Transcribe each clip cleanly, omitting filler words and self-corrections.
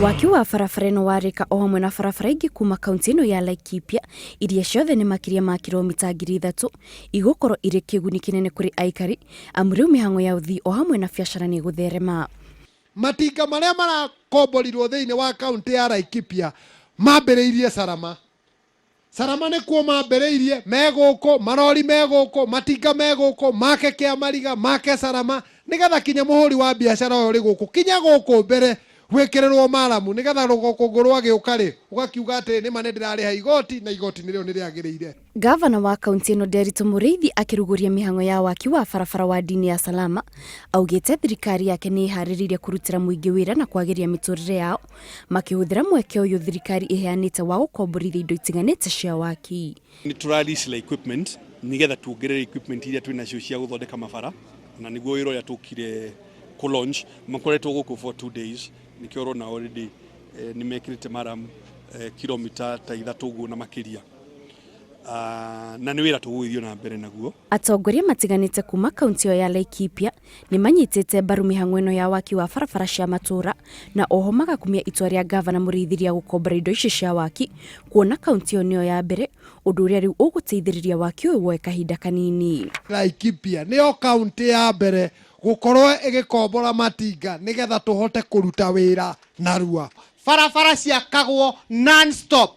Waki wa barabara ĩno warĩka o hamwe na barabara ingĩ kuma kaunti ĩno ya Laikipia iria ciothe nĩ makĩria ma kilomita 3,000 igũkorwo irĩ kĩguni kĩnene kũrĩ aikari amu rĩu mĩhang'o ya uthii o hamwe na biacara nĩ gũtherema. Matinga marĩa marakomborirwo thĩinĩ wa kaunti ya Laikipia mambĩrĩirie Sarama. Sarama nĩ kuo mambĩrĩirie, megũkũ, marori megũkũ, matinga megũkũ, make kĩamariga, make Sarama, nĩgetha kinya mũhũri wa biacara ũyũ rĩ gũkũ, kinya gũkũ mbere gwikirĩrwo maramu nĩgetha rũgũkũ rwagĩũka rĩ ũgakiuga atĩ nĩ ma nĩndĩrarĩha igoti na igoti nĩrĩo nĩrĩagĩrĩire. Gavana wa kaunti ĩno Ndiritu Murithi akĩrugũria mĩhang'o ya waki wa barabara wa dini ya Salama augĩte thirikari yake nĩ iharĩrĩirie kũrutĩra mũingĩ wĩra na kwagiria mĩtũrĩre yao makĩhũthĩra mweke ũyũ thirikari iheanĩte wa gukomborithi indo itiganite cia waki. Nĩ tũraricira equipment nĩgetha tuongerere equipment iria twĩnacio cia gũthondeka mabara na niguo wĩra ũrĩa tũkire ku launch makoretwo gũkũ for 2 days nikio rona already ni mekirite maram kilomita ta 3 uguo na makiria na nĩ wĩra tũgũithio na mbere naguo. Atongoria matiganite kuma kaunti ya Laikipia nĩ manyitĩte mbaru mĩhang'o ĩno ya waki wa barabara cia matũra na oho magakumia itua rĩa gavana Murithi rĩa gukombora indo ici cia waki kuona kaunti ĩyo nĩyo ya mbere ũndũ ũrĩa rĩu ũgũteithĩrĩria waki ũyũ wa kahinda kanini. Laikipia nĩyo kaunti ya mbere gukorwo igikombora matinga nigetha tuhote kuruta wira narua. Barabara ciakagwo non stop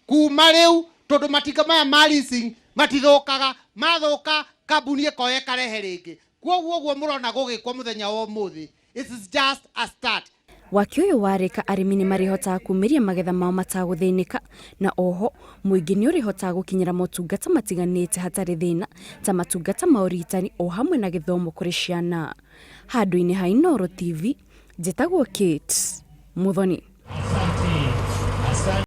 kuma riu tondu matinga maya ma leasing matithukaga mathuka kambuni ĩkoya ĩkarehe rĩngĩ kwoguo ũguo mũrona gũgĩkwo mũthenya wa ũmũthĩ. It is just a start. Waki ũyũ warĩka arĩmi nĩ marĩhotaga kumĩria magetha mao matagũthĩnĩka na oho mũingĩ nĩ ũrĩhotaga gũkinyĩra motungata matiganĩte hatarĩ thĩna ta matungata ma ũrigitani o hamwe na gĩthomo kũrĩ ciana. Handũ-inĩ ha Inooro TV njĩtagwo Kate Muthoni.